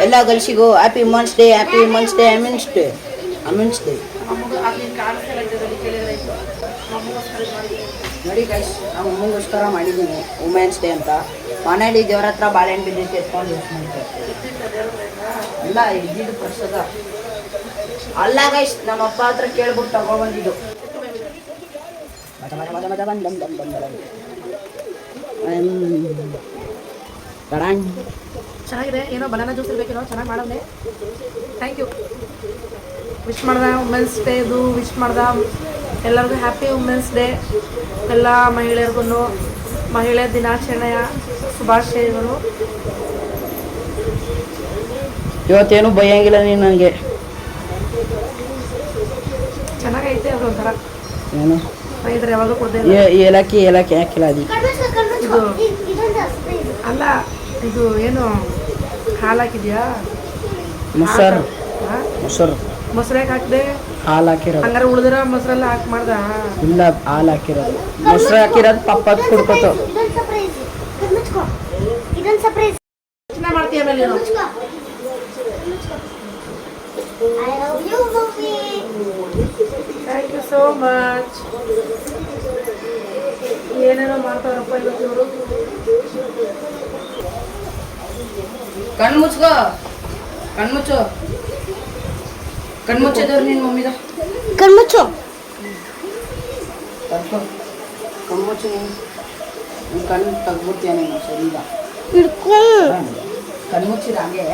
ಎಲ್ಲ ಗರ್ಲ್ಸಿಗೂ happy women's day, happy women's day, women's day, women's day. ನೋಡಿ guys, ನಾವು ಅಮ್ಮಂಗೋಸ್ಕರ ಮಾಡಿದ್ದೀನಿ ವುಮೆನ್ಸ್ ಡೇ ಅಂತ. ಮನೇಲಿ ದೇವ್ರ ಹತ್ರ ಬಾಳೆಹಣ್ಣು ಬಿದ್ದಿತ್ತು, ಎತ್ಕೊಂಡು ಯೂಸ್ ಮಾಡ್ತಾರೆ. ಇಲ್ಲ ಇದ್ದಿದ್ದು ಪ್ರಸಾದ ಅಲ್ಲ ಗೈಸ್, ನಮ್ಮ ಅಪ್ಪ ಹತ್ರ ಕೇಳ್ಬಿಟ್ಟು ತಗೊಬಂದಿದ್ದು. ಚೆನ್ನಾಗಿದೆ, ಏನೋ ಬನಾನಾ ಜ್ಯೂಸ್ ಇರಬೇಕೇನೋ, ಚೆನ್ನಾಗಿ ಮಾಡೋದೆ. Thank you. ವಿಶ್ ಮಾಡ್ದೆ ವುಮೆನ್ಸ್ ಡೇದು, ವಿಶ್ ಮಾಡ್ದೆ ಎಲ್ಲರಿಗೂ ಹ್ಯಾಪಿ ವುಮೆನ್ಸ್ ಡೇ. ಎಲ್ಲ ಮಹಿಳೆಯರಿಗೂ ಮಹಿಳೆ ದಿನಾಚರಣೆಯ ಶುಭಾಶಯಗಳು. ಇವತ್ತೇನು ಬೈಯಂಗಿಲ್ಲ ನೀನು ನನಗೆ. ಚೆನ್ನಾಗೈತೆ ಅದು ಒಂಥರ. ಏನು ಇದ್ರೆ ಯಾವಾಗ ಕೊಡ್ದೆ ಏಲಕ್ಕಿ ಹಾಕಿಲ್ಲ ಅದು. ಇದು ಅಲ್ಲ, ಇದು ಏನು ಹಾಲು ಹಾಕಿದ್ಯಾ? ಮೊಸರು ಮೊಸರು ಹಾಕಿದೆ, ಹಾಲು ಹಾಕಿರೋದು. ಹಂಗಾರೆ ಉಳಿದಿರೋ ಮೊಸರೆಲ್ಲ ಹಾಕಿ ಮಾಡ್ದ? ಇಲ್ಲ, ಹಾಲು ಹಾಕಿರೋದು, ಮೊಸರು ಹಾಕಿರೋದು ಪಪ್ಪ ಕುಡ್ಕೋತು. ಮಾಡ್ತೀಯ ಮೇಲೆ ಥ್ಯಾಂಕ್ ಯು ಸೋ ಮಚ್. ಏನೇನೋ ಮಾಡ್ತಾರಪ್ಪ ಇವತ್ತು ಇವರು. ಕಣ್ಮುಚ್ಚಿದವ್ರು ನಿನ್ನ ಮಮ್ಮಿದ ಕಣ್ಮುಚ್ಚು ನೀನು ಕಣ್ಣು ತೆಗ್ಬಿಡ್ತೀಯ ನೀನು. ಸರಿಗ ಕಣ್ಮುಚ್ಚಿದ ಹಂಗೆ.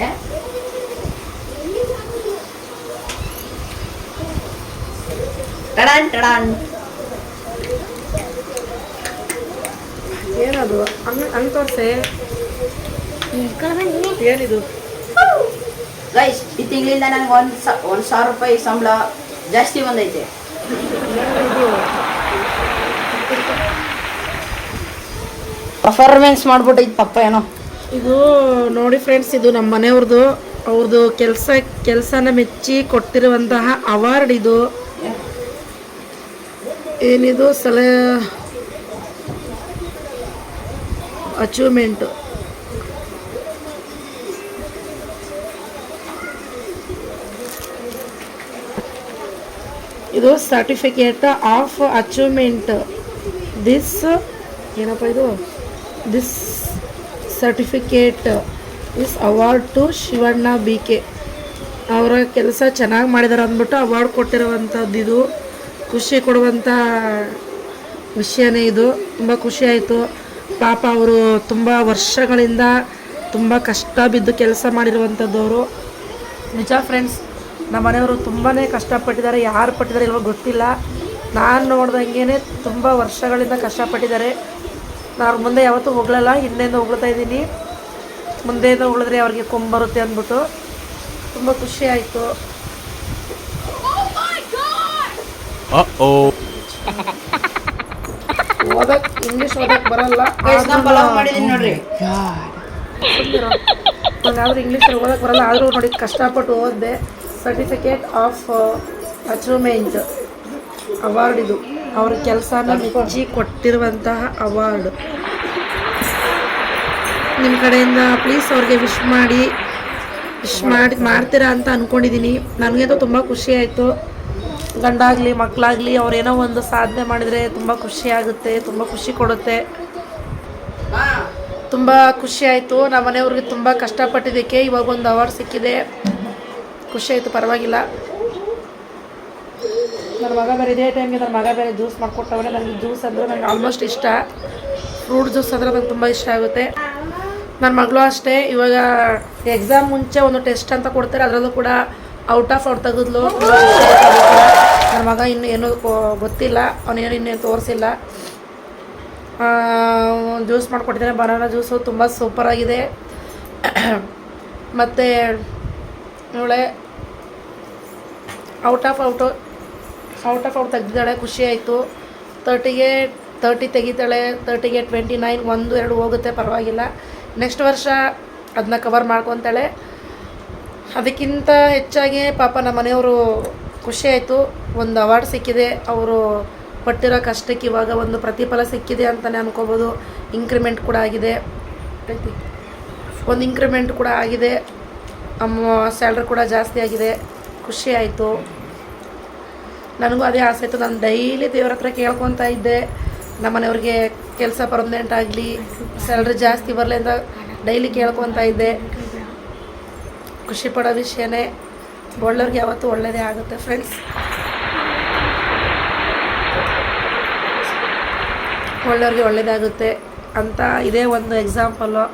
ಟಡಾನ್ ಏನದು ಹಂಗೆ ತೋರಿಸೆ. ಏನಿದು ಗೈಸ್, ಈ ತಿಂಗಳಿಂದ ನನಗೆ 1,000 ರೂಪಾಯಿ ಸಂಬಳ ಜಾಸ್ತಿ ಬಂದೈತೆ. ಪರ್ಫಾರ್ಮೆನ್ಸ್ ಮಾಡ್ಬಿಟ್ಟೈತೆ ಪಪ್ಪ ಏನೋ. ಇದು ನೋಡಿ ಫ್ರೆಂಡ್ಸ್, ಇದು ನಮ್ಮ ಮನೆಯವ್ರದ್ದು. ಅವ್ರದ್ದು ಕೆಲಸನ ಮೆಚ್ಚಿ ಕೊಟ್ಟಿರುವಂತಹ ಅವಾರ್ಡ್ ಇದು. ಏನಿದು ಅಚೀವ್ಮೆಂಟ್. ಇದು ಸರ್ಟಿಫಿಕೇಟ್ ಆಫ್ ಅಚೀವ್ಮೆಂಟ್. ಏನಪ್ಪ ಇದು? This certificate is award to Shivanna BK. ಅವರ ಕೆಲಸ ಚೆನ್ನಾಗಿ ಮಾಡಿದಾರೆ ಅಂದ್ಬಿಟ್ಟು ಅವಾರ್ಡ್ ಕೊಟ್ಟಿರುವಂಥದ್ದು. ಇದು ಖುಷಿ ಕೊಡುವಂಥ ವಿಷಯನೇ ಇದು. ತುಂಬ ಖುಷಿ ಆಯಿತು. ಪಾಪ ಅವರು ತುಂಬ ವರ್ಷಗಳಿಂದ ತುಂಬ ಕಷ್ಟ ಬಿದ್ದು ಕೆಲಸ ಮಾಡಿರುವಂಥದ್ದವರು. ನಿಜ ಫ್ರೆಂಡ್ಸ್, ನಮ್ಮ ಮನೆಯವರು ತುಂಬಾ ಕಷ್ಟಪಟ್ಟಿದ್ದಾರೆ. ಯಾರು ಪಟ್ಟಿದ್ದಾರೆ ಇಲ್ವೋ ಗೊತ್ತಿಲ್ಲ. ನಾನು ನೋಡ್ದಂಗೆ ತುಂಬ ವರ್ಷಗಳಿಂದ ಕಷ್ಟಪಟ್ಟಿದ್ದಾರೆ. ನಾನು ಮುಂದೆ ಯಾವತ್ತೂ ಹೋಗ್ಲಲ್ಲ, ಹಿಂದೆಯಿಂದ ಹೋಗ್ತಾ ಇದ್ದೀನಿ. ಮುಂದೆಯಿಂದ ಹೋಗಿದ್ರೆ ಅವ್ರಿಗೆ ಕೊಂಬರುತ್ತೆ ಅಂದ್ಬಿಟ್ಟು ತುಂಬ ಖುಷಿ ಆಯಿತು. ಇಂಗ್ಲೀಷ್ ಓದಕ್ಕೆ ಬರಲ್ಲ, ನಂಗಾದ್ರೂ ಇಂಗ್ಲೀಷ್ ಓದಕ್ಕೆ ಬರಲ್ಲ. ಆದರೂ ನೋಡಿ ಕಷ್ಟಪಟ್ಟು ಓದಿದೆ. Certificate of achievement award. ಇದು ಅವ್ರ ಕೆಲಸನ ಮೆಚ್ಚಿ ಕೊಟ್ಟಿರುವಂತಹ ಅವಾರ್ಡ್. ನಿಮ್ಮ ಕಡೆಯಿಂದ ಪ್ಲೀಸ್ ಅವ್ರಿಗೆ ವಿಶ್ ಮಾಡ್ತೀರಾ ಅಂತ ಅಂದ್ಕೊಂಡಿದ್ದೀನಿ. ನನಗಂತೂ ತುಂಬ ಖುಷಿ ಆಯಿತು. ಗಂಡಾಗಲಿ ಮಕ್ಕಳಾಗಲಿ ಅವರೇನೋ ಒಂದು ಸಾಧನೆ ಮಾಡಿದರೆ ತುಂಬ ಖುಷಿ ಆಗುತ್ತೆ, ತುಂಬ ಖುಷಿ ಕೊಡುತ್ತೆ. ತುಂಬ ಖುಷಿ ಆಯಿತು. ನಮ್ಮ ಮನೆಯವ್ರಿಗೆ ತುಂಬ ಕಷ್ಟಪಟ್ಟಿದ್ದಕ್ಕೆ ಇವಾಗ ಒಂದು ಅವಾರ್ಡ್ ಸಿಕ್ಕಿದೆ. ಖುಷಿ ಆಯಿತು, ಪರವಾಗಿಲ್ಲ. ನನ್ನ ಮಗ ಬೇರೆ ಇದೇ ಟೈಮ್ಗೆ ನನ್ನ ಮಗ ಬೇರೆ ಜ್ಯೂಸ್ ಮಾಡಿಕೊಟ್ಟವನೇ. ನನಗೆ ಜ್ಯೂಸ್ ಅಂದರೆ ನನಗೆ ಆಲ್ಮೋಸ್ಟ್ ಇಷ್ಟ. ಫ್ರೂಟ್ ಜ್ಯೂಸ್ ಅಂದರೆ ನನಗೆ ತುಂಬ ಇಷ್ಟ ಆಗುತ್ತೆ. ನನ್ನ ಮಗಳು ಅಷ್ಟೇ ಇವಾಗ ಎಕ್ಸಾಮ್ ಮುಂಚೆ ಒಂದು ಟೆಸ್ಟ್ ಅಂತ ಕೊಡ್ತಾರೆ, ಅದರಲ್ಲೂ ಕೂಡ ಔಟ್ ಆಫ್ ಔಟ್ ತೆಗೆದ್ಲು. ನನ್ನ ಮಗ ಇನ್ನು ಏನೂ ಗೊತ್ತಿಲ್ಲ, ಅವನೇನು ಇನ್ನೇನು ತೋರಿಸಿಲ್ಲ. ಜ್ಯೂಸ್ ಮಾಡಿಕೊಟ್ಟಿದ್ದೇನೆ, ಬನಾನಾ ಜ್ಯೂಸು ತುಂಬ ಸೂಪರಾಗಿದೆ. ಮತ್ತು ಇವಳೆ ಔಟ್ ಆಫ್ ಔಟ್ ತೆಗೆದಿದ್ದಾಳೆ, ಖುಷಿ ಆಯಿತು. 30 ತೆಗಿತಾಳೆ, 30ಗೆ 29, 1, 2 ಹೋಗುತ್ತೆ, ಪರವಾಗಿಲ್ಲ. ನೆಕ್ಸ್ಟ್ ವರ್ಷ ಅದನ್ನ ಕವರ್ ಮಾಡ್ಕೊತಾಳೆ. ಅದಕ್ಕಿಂತ ಹೆಚ್ಚಾಗಿ ಪಾಪ ನಮ್ಮ ಮನೆಯವರು ಖುಷಿ ಆಯಿತು, ಒಂದು ಅವಾರ್ಡ್ ಸಿಕ್ಕಿದೆ, ಅವರು ಪಟ್ಟಿರೋ ಕಷ್ಟಕ್ಕೆ ಇವಾಗ ಒಂದು ಪ್ರತಿಫಲ ಸಿಕ್ಕಿದೆ ಅಂತಲೇ ಅನ್ಕೋಬೋದು. ಇಂಕ್ರಿಮೆಂಟ್ ಕೂಡ ಆಗಿದೆ, ಒಂದು ಇಂಕ್ರಿಮೆಂಟ್ ಕೂಡ ಆಗಿದೆ, ಸ್ಯಾಲ್ರಿ ಕೂಡ ಜಾಸ್ತಿ ಆಗಿದೆ. ಖುಷಿ ಆಯಿತು. ನನಗೂ ಅದೇ ಆಸೆ ಆಯಿತು. ನಾನು ಡೈಲಿ ದೇವ್ರ ಹತ್ರ ಕೇಳ್ಕೊತಾ ಇದ್ದೆ, ನಮ್ಮ ಮನೆಯವ್ರಿಗೆ ಕೆಲಸ ಪರ್ಮನೆಂಟ್ ಆಗಲಿ, ಸ್ಯಾಲ್ರಿ ಜಾಸ್ತಿ ಬರಲಿ ಅಂತ ಡೈಲಿ ಕೇಳ್ಕೊತಾ ಇದ್ದೆ. ಖುಷಿ ಪಡೋ ವಿಷಯನೇ, ಒಳ್ಳೆಯವ್ರಿಗೆ ಯಾವತ್ತೂ ಒಳ್ಳೆಯದೇ ಆಗುತ್ತೆ ಫ್ರೆಂಡ್ಸ್. ಒಳ್ಳೆಯವ್ರಿಗೆ ಒಳ್ಳೆಯದಾಗುತ್ತೆ ಅಂತ ಇದೇ ಒಂದು ಎಕ್ಸಾಂಪಲ್ಲು.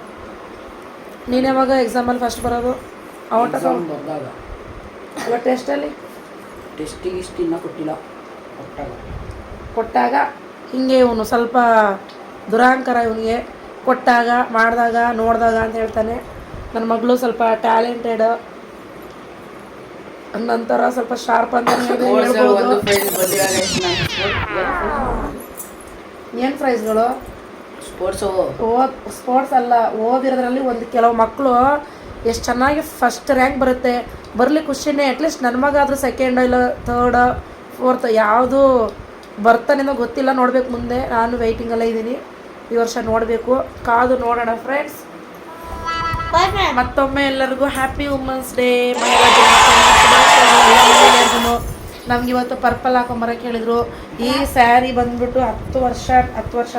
ನೀನು ಯಾವಾಗ ಎಕ್ಸಾಮಲ್ಲಿ ಫಸ್ಟ್ ಬರೋದು? ಔಟ್ ಆಫ್ ಬಂದಾಗ ಟೆಸ್ಟಲ್ಲಿ ಟೆಸ್ಟಿಗೆ ಇಷ್ಟು ಇನ್ನೂ ಕೊಟ್ಟಿಲ್ಲ, ಕೊಟ್ಟಾಗ ಹಿಂಗೆ ಇವನು ಸ್ವಲ್ಪ ದುರಾಂಕರ, ಇವನಿಗೆ ಕೊಟ್ಟಾಗ ಮಾಡಿದಾಗ ನೋಡಿದಾಗ ಅಂತ ಹೇಳ್ತಾನೆ. ನನ್ನ ಮಗಳು ಸ್ವಲ್ಪ ಟ್ಯಾಲೆಂಟೆಡ್, ನಂತರ ಸ್ವಲ್ಪ ಶಾರ್ಪ್ ಅಂತ ಹೇಳ್ಬೋದು. ಏನು ಪ್ರೈಸ್ಗಳು? ಸ್ಪೋರ್ಟ್ಸ್ ಅಲ್ಲ, ಓದಿರೋದ್ರಲ್ಲಿ ಒಂದು ಕೆಲವು ಮಕ್ಕಳು ಎಷ್ಟು ಚೆನ್ನಾಗಿ ಫಸ್ಟ್ ರ್ಯಾಂಕ್ ಬರುತ್ತೆ, ಬರಲಿ ಖುಷಿನೇ. ಅಟ್ಲೀಸ್ಟ್ ನನ್ನ ಮಗ ಆದರೂ ಸೆಕೆಂಡ್ ಇಲ್ಲ ಥರ್ಡ್ ಫೋರ್ತ್ ಯಾವುದು ಬರ್ತಾನೇನೋ ಗೊತ್ತಿಲ್ಲ, ನೋಡಬೇಕು ಮುಂದೆ. ನಾನು ವೆಯ್ಟಿಂಗಲ್ಲೇ ಇದ್ದೀನಿ, ಈ ವರ್ಷ ನೋಡಬೇಕು, ಕಾದು ನೋಡೋಣ ಫ್ರೆಂಡ್ಸ್. ಮತ್ತೊಮ್ಮೆ ಎಲ್ಲರಿಗೂ ಹ್ಯಾಪಿ ವುಮೆನ್ಸ್ ಡೇ. ನಮ್ಗೆ ಇವತ್ತು ಪರ್ಪಲ್ ಹಾಕೊಂಬರಕ್ಕೆ ಹೇಳಿದರು. ಈ ಸ್ಯಾರಿ ಬಂದ್ಬಿಟ್ಟು 10 ವರ್ಷ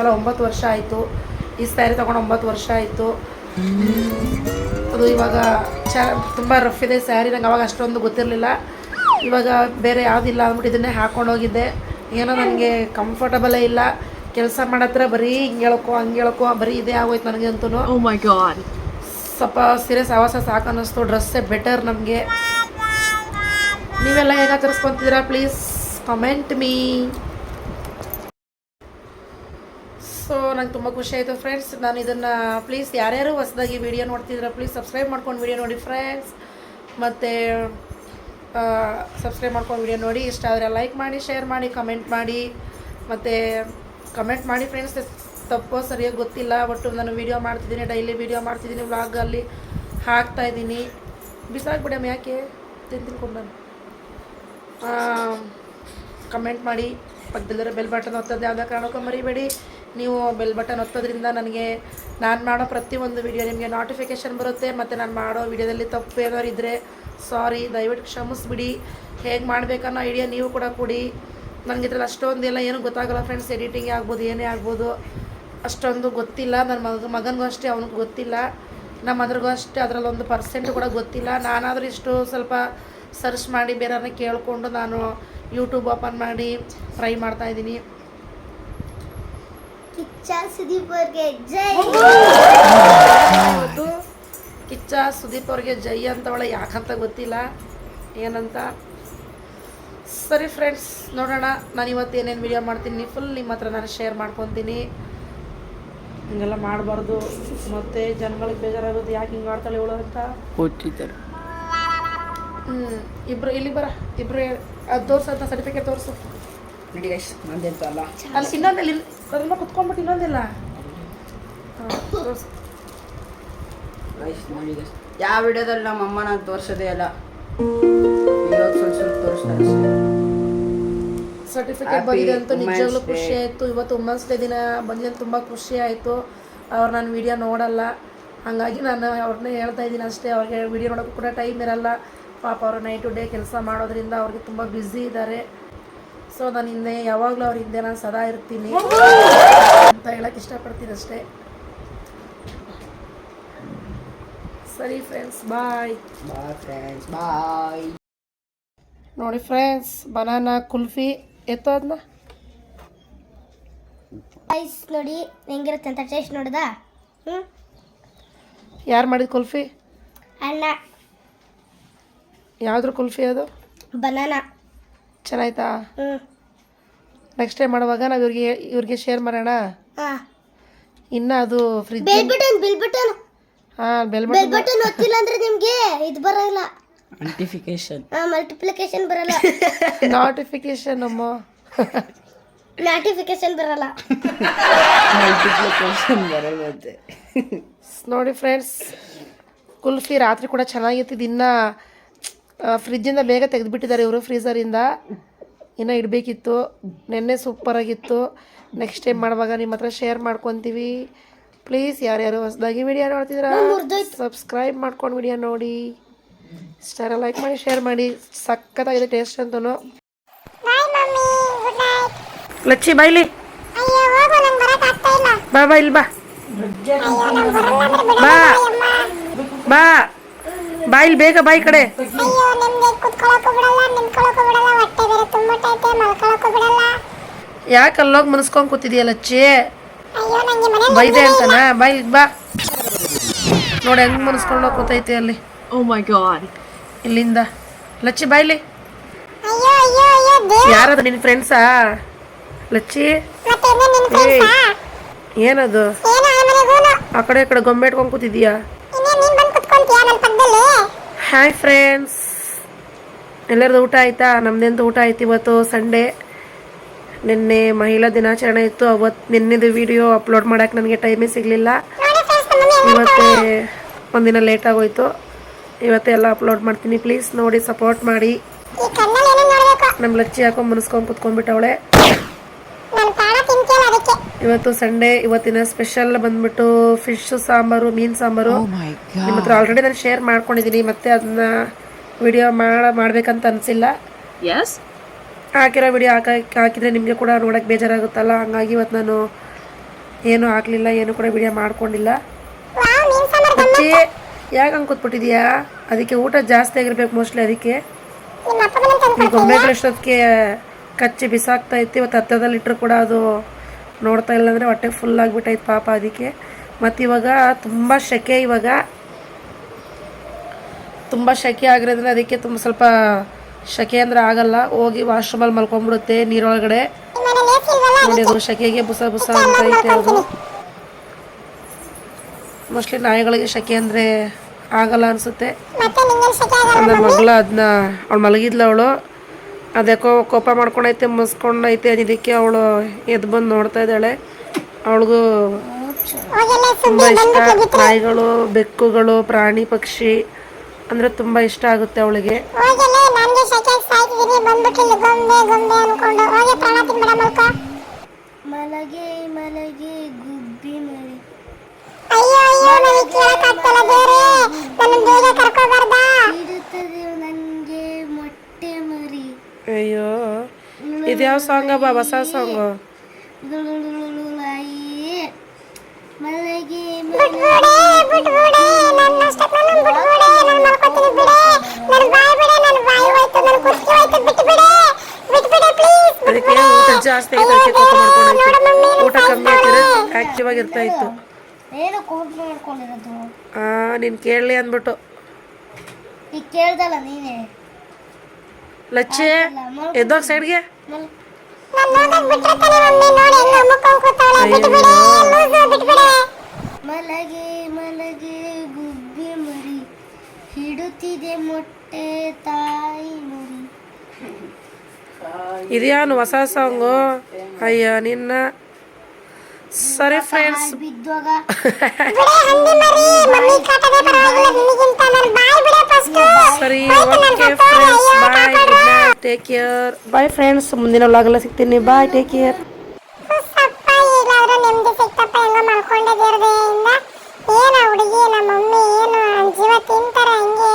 ಅಲ್ಲ 9 ವರ್ಷ ಆಯಿತು. ಈ ಸ್ಯಾರಿ ತೊಗೊಂಡು 9 ವರ್ಷ ಆಯಿತು. ಅದು ಇವಾಗ ತುಂಬ ರಫ್ ಇದೆ ಸ್ಯಾರಿ, ನಂಗೆ ಅವಾಗ ಅಷ್ಟೊಂದು ಗೊತ್ತಿರಲಿಲ್ಲ. ಇವಾಗ ಬೇರೆ ಯಾವುದಿಲ್ಲ ಅಂದ್ಬಿಟ್ಟು ಇದನ್ನೇ ಹಾಕ್ಕೊಂಡೋಗಿದ್ದೆ. ಏನೋ ನನಗೆ ಕಂಫರ್ಟಬಲೇ ಇಲ್ಲ, ಕೆಲಸ ಮಾಡತ್ರ ಬರೀ ಹಿಂಗೆ ಹೇಳೋಕೋ ಬರೀ ಇದೇ ಆಗೋಯ್ತು ನನಗೆ ಅಂತೂ. ಸ್ವಲ್ಪ ಸೀರೆ ಸವಾಸ ಸಾಕು ಅನ್ನಿಸ್ತು, ಡ್ರೆಸ್ಸೇ ಬೆಟರ್ ನಮಗೆ. ನೀವೆಲ್ಲ ಹೇಗೆ ಆಚರಿಸ್ಕೊತಿದ್ದೀರಾ? Please comment me. ಸೊ ನಂಗೆ ತುಂಬ ಖುಷಿ ಆಯಿತು ಫ್ರೆಂಡ್ಸ್. ನಾನು ಇದನ್ನು ಪ್ಲೀಸ್ ಯಾರ್ಯಾರು ಹೊಸದಾಗಿ ವೀಡಿಯೋ ನೋಡ್ತಿದ್ದೀರಾ ಪ್ಲೀಸ್ ಸಬ್ಸ್ಕ್ರೈಬ್ ಮಾಡ್ಕೊಂಡು ವೀಡಿಯೋ ನೋಡಿ ಫ್ರೆಂಡ್ಸ್. ಮತ್ತು ಸಬ್ಸ್ಕ್ರೈಬ್ ಮಾಡ್ಕೊಂಡು ವೀಡಿಯೋ ನೋಡಿ. ಇಷ್ಟ ಆದರೆ ಲೈಕ್ ಮಾಡಿ, ಶೇರ್ ಮಾಡಿ, ಕಮೆಂಟ್ ಮಾಡಿ. ಮತ್ತು ಕಮೆಂಟ್ ಮಾಡಿ ಫ್ರೆಂಡ್ಸ್, ತಪ್ಪೋ ಸರಿಯಾಗಿ ಗೊತ್ತಿಲ್ಲ, ಒಟ್ಟು ನಾನು ವೀಡಿಯೋ ಮಾಡ್ತಿದ್ದೀನಿ, ಡೈಲಿ ವೀಡಿಯೋ ಮಾಡ್ತಿದ್ದೀನಿ, ವ್ಲಾಗಲ್ಲಿ ಹಾಕ್ತಾಯಿದ್ದೀನಿ. ಬಿಸಾಕ್ಬಿಡಮ್ಮ, ಯಾಕೆ ತಿನ್ಕೊಂಡು ನಾನು. ಕಮೆಂಟ್ ಮಾಡಿ, ಪಕ್ಕದಲ್ಲಿರೋ ಬೆಲ್ ಬಟನ್ ಒತ್ತೋದು ಯಾವುದೇ ಕಾರಣಕ್ಕೂ ಮರಿಬೇಡಿ. ನೀವು ಬೆಲ್ ಬಟನ್ ಒತ್ತೋದ್ರಿಂದ ನನಗೆ ನಾನು ಮಾಡೋ ಪ್ರತಿಯೊಂದು ವೀಡಿಯೋ ನಿಮಗೆ ನೋಟಿಫಿಕೇಷನ್ ಬರುತ್ತೆ. ಮತ್ತು ನಾನು ಮಾಡೋ ವೀಡಿಯೋದಲ್ಲಿ ತಪ್ಪು ಏನಾದ್ರು ಇದ್ದರೆ ಸಾರಿ, ದಯವಿಟ್ಟು ಕ್ಷಮಿಸ್ಬಿಡಿ. ಹೇಗೆ ಮಾಡಬೇಕನ್ನೋ ಐಡಿಯಾ ನೀವು ಕೂಡ ಕೊಡಿ. ನನಗೆ ಇದ್ರಲ್ಲಿ ಅಷ್ಟೊಂದೆಲ್ಲ ಏನೂ ಗೊತ್ತಾಗಲ್ಲ ಫ್ರೆಂಡ್ಸ್. ಎಡಿಟಿಂಗ್ ಆಗ್ಬೋದು, ಏನೇ ಆಗ್ಬೋದು, ಅಷ್ಟೊಂದು ಗೊತ್ತಿಲ್ಲ. ನನ್ನ ಮಗನಿಗೂ ಅಷ್ಟೇ, ಅವನಿಗೂ ಗೊತ್ತಿಲ್ಲ. ನಮ್ಮ ಮದ್ರಿಗೂ ಅಷ್ಟೇ ಅದರಲ್ಲೊಂದು ಪರ್ಸೆಂಟ್ ಕೂಡ ಗೊತ್ತಿಲ್ಲ. ನಾನಾದರೂ ಇಷ್ಟು ಸ್ವಲ್ಪ ಸರ್ಚ್ ಮಾಡಿ ಬೇರೆಯವ್ರನ್ನ ಕೇಳಿಕೊಂಡು ನಾನು ಯೂಟ್ಯೂಬ್ ಓಪನ್ ಮಾಡಿ ಟ್ರೈ ಮಾಡ್ತಾಯಿದ್ದೀನಿ. ಕಿಚ್ಚ ಸುದೀಪ್ ಅವ್ರಿಗೆ ಜೈ. ಕಿಚ್ಚ ಸುದೀಪ್ ಅವ್ರಿಗೆ ಜೈ ಅಂತವಳೆ, ಯಾಕಂತ ಗೊತ್ತಿಲ್ಲ ಏನಂತ. ಸರಿ ಫ್ರೆಂಡ್ಸ್, ನೋಡೋಣ ನಾನು ಇವತ್ತು ಏನೇನು ವೀಡಿಯೋ ಮಾಡ್ತೀನಿ ಫುಲ್ ನಿಮ್ಮ ಹತ್ರ ನಾನು ಶೇರ್ ಮಾಡ್ಕೊತೀನಿ. ಹಿಂಗೆಲ್ಲ ಮಾಡಬಾರ್ದು, ಮತ್ತು ಜನಗಳಿಗೆ ಬೇಜಾರಾಗೋದು, ಯಾಕೆ ಹಿಂಗೆ ಮಾಡ್ತಾಳೆ ಇವಳು ಅಂತ ಓದ್ತಿದ್ದಾರೆ. ಇಬ್ಬರು ಇಲ್ಲಿ ಇಬ್ಬರು ಅದು ತೋರಿಸು, ಅಂತ ಸರ್ಟಿಫಿಕೇಟ್ ತೋರಿಸು. ನೋಡಿ ಗೈಸ್, ನಂದೆಂತ ಅಲ್ಲ ಅಲ್ಲಿ ಇನ್ನೊಂದಲ್ಲಿ ಅದನ್ನ ಕುತ್ಕೊಂಡ್ಬಿಟ್ಟು ಇನ್ನೊಂದಿಲ್ಲ. ತೋರಿಸು ಗೈಸ್, ನೋಡಿ ಗೈಸ್, ಯಾವ ವಿಡಿಯೋದಲ್ಲಿ ನಮ್ಮ ಅಮ್ಮ ನಾನು ತೋರಿಸೋದೇ ಇಲ್ಲ, ಇವಾಗ ಸ್ವಲ್ಪ ತೋರಿಸ್ತಾರೆ. ಸರ್ಟಿಫಿಕೇಟ್ ಬಂದಿದೆ ಅಂತ ನಿಜವಾಗ್ಲೂ ಖುಷಿ ಆಯಿತು. ಇವತ್ತು ವುಮೆನ್ಸ್ ಡೇ ದಿನ ಬಂದಿದೆ, ತುಂಬ ಖುಷಿ ಆಯಿತು. ಅವ್ರು ನಾನು ವೀಡಿಯೋ ನೋಡಲ್ಲ, ಹಾಗಾಗಿ ನಾನು ಅವ್ರನ್ನೇ ಹೇಳ್ತಾ ಇದ್ದೀನಿ ಅಷ್ಟೇ. ಅವ್ರಿಗೆ ವೀಡಿಯೋ ನೋಡೋಕ್ಕೂ ಕೂಡ ಟೈಮ್ ಇರಲ್ಲ ಪಾಪ. ಅವರು ನೈಟ್ ಟು ಡೇ ಕೆಲಸ ಮಾಡೋದ್ರಿಂದ ಅವ್ರಿಗೆ ತುಂಬ ಬ್ಯುಸಿ ಇದ್ದಾರೆ. ಸೊ ನಾನು ಹಿಂದೆ ಯಾವಾಗಲೂ ಅವ್ರ ಹಿಂದೆ ನಾನು ಸದಾ ಇರ್ತೀನಿ ಅಂತ ಹೇಳೋಕ್ಕೆ ಇಷ್ಟಪಡ್ತೀನಿ ಅಷ್ಟೇ. ಸರಿ ಫ್ರೆಂಡ್ಸ್, ಬಾಯ್. ಫ್ರೆಂಡ್ಸ್, ಬಾಯ್. ನೋಡಿ ಫ್ರೆಂಡ್ಸ್, ಬನಾನಾ ಕುಲ್ಫಿ ಎತ್ತೋ ಅದನ್ನ. ಐಸ್ ನೋಡಿ ಹೆಂಗಿರುತ್ತೆ ಅಂತ ಟೇಸ್ಟ್ ನೋಡಿದಾ? ಯಾರು ಮಾಡಿದ ಕುಲ್ಫಿ? ಅಣ್ಣ. ಯಾವ್ದ್ರ ಕುಲ್ಫಿ ಅದು? ಬನಾನಾ. ಚೆನ್ನಾಯ್ತಾ? ನೆಕ್ಸ್ಟ್ ಟೈಮ್ ಮಾಡುವಾಗ ನಾವು ಇವ್ರಿಗೆ ಶೇರ್ ಮಾಡೋಣ. ಇನ್ನು ಅದು ಫ್ರಿಜ್ ಬೆಲ್ ಬಟನ್ ಹಾಂ ಬೆಲ್ ಬಟನ್ ಒತ್ತಿಲ್ಲ ಅಂದ್ರೆ ನಿಮ್ಗೆ ಇದು ಬರಲ್ಲ. ಮಲ್ಟಿಪ್ಲಿಕೇಶನ್ ಬರಲ್ಲ. ನೋಟಿಫಿಕೇಶನ್ ಅಮ್ಮ. ನೋಟಿಫಿಕೇಶನ್ ಬರಲ್ಲ. ನೋಡಿ ಫ್ರೆಂಡ್ಸ್, ಕುಲ್ಫಿ ರಾತ್ರಿ ಕೂಡ ಚೆನ್ನಾಗಿತ್ತು. ಇನ್ನು ಫ್ರಿಜ್ಜಿಂದ ಬೇಗ ತೆಗೆದುಬಿಟ್ಟಿದ್ದಾರೆ ಇವರು ಫ್ರೀಝರಿಂದ. ಇನ್ನೂ ಇಡಬೇಕಿತ್ತು. ನೆನ್ನೆ ಸೂಪರಾಗಿತ್ತು. ನೆಕ್ಸ್ಟ್ ಟೈಮ್ ಮಾಡುವಾಗ ನಿಮ್ಮ ಹತ್ರ ಶೇರ್ ಮಾಡ್ಕೊತೀವಿ. ಪ್ಲೀಸ್ ಯಾರ್ಯಾರು ಹೊಸದಾಗಿ ವಿಡಿಯೋ ನೋಡ್ತಿದ್ದೀರಾ ಸಬ್ಸ್ಕ್ರೈಬ್ ಮಾಡ್ಕೊಂಡು ವಿಡಿಯೋ ನೋಡಿ. ಇಷ್ಟ ಲೈಕ್ ಮಾಡಿ ಶೇರ್ ಮಾಡಿ. ಸಖತ್ತಾಗಿದೆ ಟೇಸ್ಟ್ ಅಂತೂ. ಲಚ್ಚಿ ಬಾಯ್ಲಿ ಬಾ ಬಾ ಇಲ್ಲಿ ಬಾ ಬಾ ಬಾ ಬಾ ಇಲ್ಲಿ ಬೇಗ ಬಾ ಈ ಕಡೆ. ಯಾಕೆ ಅಲ್ಲೋಗಿ ಮುನ್ಸ್ಕೊಂಡ್ ಕೂತಿದೀಯ ಲಚ್ಚಿ? ಬೈದೆ ಅಂತನ? ಬಾ ಇಲ್ಲಿ ಬಾ. ನೋಡಿ ಹೆಂಗ್ ಮುನ್ಸ್ಕೊಂಡು ಹೋಗಿ ಕೂತೈತಿ ಅಲ್ಲಿ. ಓ ಮೈ ಗಾಡ್. ಇಲ್ಲಿಂದ ಲಚ್ಚಿ ಬಾಯ್ಲಿ. ಯಾರದು ನಿನ್ನ ಫ್ರೆಂಡ್ಸಾ ಲಚ್ಚಿ? ಏನದು ಆ ಕಡೆ ಈ ಕಡೆ ಗೊಂಬೆ ಇಟ್ಕೊಂಡು ಕೂತಿದೀಯಾ? ಹಾಯ್ ಫ್ರೆಂಡ್ಸ್, ಎಲ್ಲರದು ಊಟ ಆಯ್ತಾ? ನಮ್ದೆಂತ ಊಟ ಆಯ್ತು. ಇವತ್ತು ಸಂಡೇ, ನಿನ್ನೆ ಮಹಿಳಾ ದಿನಾಚರಣೆ ಇತ್ತು. ನಿನ್ನೆದು ವಿಡಿಯೋ ಅಪ್ಲೋಡ್ ಮಾಡಕ್ಕೆ ನನಗೆ ಟೈಮೇ ಸಿಗಲಿಲ್ಲ. ಇವತ್ತೇ ಒಂದಿನ ಲೇಟ್ ಆಗೋಯ್ತು. ಇವತ್ತೇ ಎಲ್ಲ ಅಪ್ಲೋಡ್ ಮಾಡ್ತೀನಿ. ಪ್ಲೀಸ್ ನೋಡಿ ಸಪೋರ್ಟ್ ಮಾಡಿ. ನಮ್ಮ ಲಚ್ಚಿ ಹಾಕೊಂಡು ಮುನ್ಸ್ಕೊಂಡು ಕುತ್ಕೊಂಡ್ಬಿಟ್ಟವಳೆ. ಇವತ್ತು ಸಂಡೇ. ಇವತ್ತಿನ ಸ್ಪೆಷಲ್ ಬಂದ್ಬಿಟ್ಟು ಫಿಶ್ ಸಾಂಬಾರು, ಮೀನು ಸಾಂಬಾರು. ನಿಮ್ಮ ಹತ್ರ ಆಲ್ರೆಡಿ ನಾನು ಶೇರ್ ಮಾಡ್ಕೊಂಡಿದ್ದೀನಿ. ಮತ್ತೆ ಅದನ್ನ ವಿಡಿಯೋ ಮಾಡ್ಬೇಕಂತ ಅನಿಸಿಲ್ಲ. ಹಾಕಿರೋ ವಿಡಿಯೋ ಹಾಕಿದ್ರೆ ನಿಮಗೆ ಕೂಡ ನೋಡೋಕ್ಕೆ ಬೇಜಾರಾಗುತ್ತಲ್ಲ. ಹಂಗಾಗಿ ಇವತ್ತು ನಾನು ಏನು ಹಾಕಲಿಲ್ಲ, ಏನು ಕೂಡ ವಿಡಿಯೋ ಮಾಡ್ಕೊಂಡಿಲ್ಲ. ಲಚ್ಚಿ ಯಾಕೆ ಹಂಗೆ ಕೂತ್ಬಿಟ್ಟಿದೀಯಾ? ಅದಕ್ಕೆ ಊಟ ಜಾಸ್ತಿ ಆಗಿರ್ಬೇಕು ಮೋಸ್ಟ್ಲಿ. ಅದಕ್ಕೆ ಈ ಗೊಂಬೆಗಳು ಎಷ್ಟೊತ್ತಿಗೆ ಕಚ್ಚಿ ಬಿಸಾಕ್ತಾ ಇತ್ತು. ಇವತ್ತು ಹತ್ತದಲ್ಲಿ ಇಟ್ಟರು ಕೂಡ ಅದು ನೋಡ್ತಾ ಇಲ್ಲ ಅಂದರೆ ಹೊಟ್ಟೆ ಫುಲ್ ಆಗಿಬಿಟ್ಟೈತೆ ಪಾಪ. ಅದಕ್ಕೆ ಮತ್ತು ಇವಾಗ ತುಂಬ ಸೆಕೆ, ಇವಾಗ ತುಂಬ ಸೆಕೆ ಆಗಿರೋದ್ರೆ ಅದಕ್ಕೆ ತುಂಬ ಸ್ವಲ್ಪ ಸೆಕೆ ಅಂದರೆ ಆಗಲ್ಲ. ಹೋಗಿ ವಾಶ್ರೂಮಲ್ಲಿ ಮಲ್ಕೊಂಡ್ಬಿಡುತ್ತೆ ನೀರೊಳಗಡೆ. ನೋಡಿ ಅದು ಸೆಕೆಗೆ ಬುಸ ಬುಸ ಅಂತ ಐತೆ. ಅದು ಮೋಸ್ಟ್ಲಿ ನಾಯಿಗಳಿಗೆ ಸೆಕೆ ಅಂದರೆ ಆಗಲ್ಲ ಅನಿಸುತ್ತೆ. ನನ್ನ ಮಗಳ ಅದನ್ನ ಅವಳು ಮಲಗಿದ್ಲು. ಅವಳು ಅದಕ್ಕೋ ಕೋಪ ಮಾಡ್ಕೊಂಡೈತೆ, ಮುಸ್ಕೊಂಡೈತೆ. ಇದಕ್ಕೆ ಅವಳು ಎದ್ದು ಬಂದು ನೋಡ್ತಾ ಇದ್ದಾಳೆ. ಅವಳಿಗೂ ತುಂಬ ಇಷ್ಟ ನಾಯಿಗಳು, ಬೆಕ್ಕುಗಳು, ಪ್ರಾಣಿ ಪಕ್ಷಿ ಅಂದರೆ ತುಂಬ ಇಷ್ಟ ಆಗುತ್ತೆ ಅವಳಿಗೆ. ಮಲಗೆ ಮಲಗೆ ಗುಬ್ಬಿ ಮರಿ. ಇಡುತ್ತದೆ ನನಗೆ ಮೊಟ್ಟೆ ಮರಿ. ಅಯ್ಯೋ, ಇದು ಯಾವ ಸಾಂಗ ಬಾ? ಹೊಸ ಸಾಂಗು. ಮಲಗೆ ಅದಕ್ಕೆ ಊಟ ಜಾಸ್ತಿ ಆಯ್ತು, ಅದಕ್ಕೆ ಕೋಪ ಮಾಡ್ಕೊಂಡೈತೆ. ಊಟ ಕಮ್ಮಿ ಆಗ್ತಿದ್ರೆ ಆಕ್ಟಿವ್ ಆಗಿರ್ತಾ ಇತ್ತು. ಏನು ಕೋಪ ಮಾಡ್ಕೊಂಡಿರೋದು? ನೀನು ಕೇಳಲಿ ಅಂದ್ಬಿಟ್ಟು. ಈಗ ಕೇಳ್ದಲ್ಲ ನೀನೆ. ಲಚ್ಚೆ ಎದ್ದೋಗ್ ಸೈಡ್ಗೆ. ಮಲಗೆ ಮಲಗೆ ಗುಬ್ಬಿ ಮರಿ, ಹಿಡುತ್ತಿದೆ ಮೊಟ್ಟೆ ತಾಯಿ ಮರಿ. ಇದ್ಯಾನು ಹೊಸ ಸಾಂಗು? ಅಯ್ಯ ನಿನ್ನ. ಸರಿ ಫ್ರೆಂಡ್ಸ್, ಸರಿ okay friends, bye, good night, take care. Bye friends, ಮುಂದಿನ ವ್ಲಾಗಲ್ಲಿ ಸಿಗ್ತೀನಿ. Bye, take care. ನೆಮ್ಮದಿ ಸಿಕ್ತಪ್ಪ, ಹೆಂಗೋ ಮಲ್ಕೊಂಡಿದ್ದೆ. ಏನ ಹುಡುಗಿ ನಮ್ಮ ಮಮ್ಮಿ ಏನು ಜೀವ ತಿಂತಾರ, ಹಂಗೆ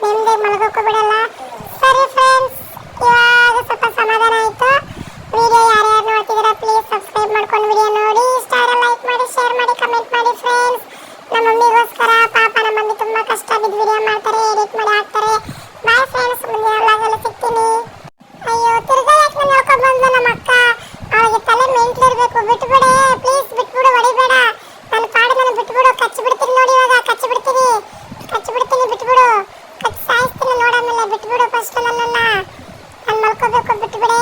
ನೆಮ್ಮದಿ ಮಲ್ಗೋಕ್ಕೂ ಬಿಡಲ್ಲ. ಸರಿ ಫ್ರೆಂಡ್ಸ್, ಇವಾಗ ಸ್ವಲ್ಪ ಸಮಾಧಾನ ಆಯ್ತು. ವಿಡಿಯೋ ಯಾರ್ಯಾರು ನೋಡ್ತಿದ್ದೀರಾ ಪ್ಲೀಸ್ ಸಬ್ಸ್ಕ್ರೈಬ್ ಮಾಡ್ಕೊಂಡು ವಿಡಿಯೋ ನೋಡಿ. ಇಷ್ಟ ಆದರೆ ಲೈಕ್ ಮಾಡಿ, ಶೇರ್ ಮಾಡಿ, ಕಮೆಂಟ್ ಮಾಡಿ ಫ್ರೆಂಡ್ಸ್. ನಮ್ಮ ಮಮ್ಮಿಗೋಸ್ಕರ ಪಾಪ ನಮ್ಮ ಮಮ್ಮಿ ತುಂಬ ಕಷ್ಟ ಬಿದ್ದು ವಿಡಿಯೋ ಮಾಡ್ತಾರೆ, ಎಡಿಟ್ ಮಾಡಿ ಹಾಕ್ತಾರೆ. ಬಾಯ್ ಫ್ರೆಂಡ್ಸ್, ಮುಂದಿನ ವ್ಲಾಗಲ್ಲಿ ಸಿಗ್ತೀನಿ. ಅಯ್ಯೋ, ತಿರ್ಗಾ ಯಾಕೆ ನಾನು ಹೇಳ್ಕೊಂಡು ಬಂದು ನಮ್ಮ ಅಕ್ಕ? ಅವಳಿಗೆ ತಲೆ ಮೆಂಟ್ಲಿರ್ಬೇಕು. ಬಿಟ್ಬಿಡೆ ಪ್ಲೀಸ್, ಬಿಟ್ಬಿಡು, ಹೊಡಿಬೇಡ. ನನ್ನ ಪಾಡು ನಾನು ಬಿಟ್ಬಿಡು, ಕಚ್ಚಿ ಬಿಡ್ತೀನಿ ನೋಡಿ ಇವಾಗ. ಬಿಡು ಫಸ್ಟ್ ನನ್ನನ್ನ. ನಾನು ಮಲ್ಕೋಬೇಕು, ಬಿಟ್ಬಿಡೇ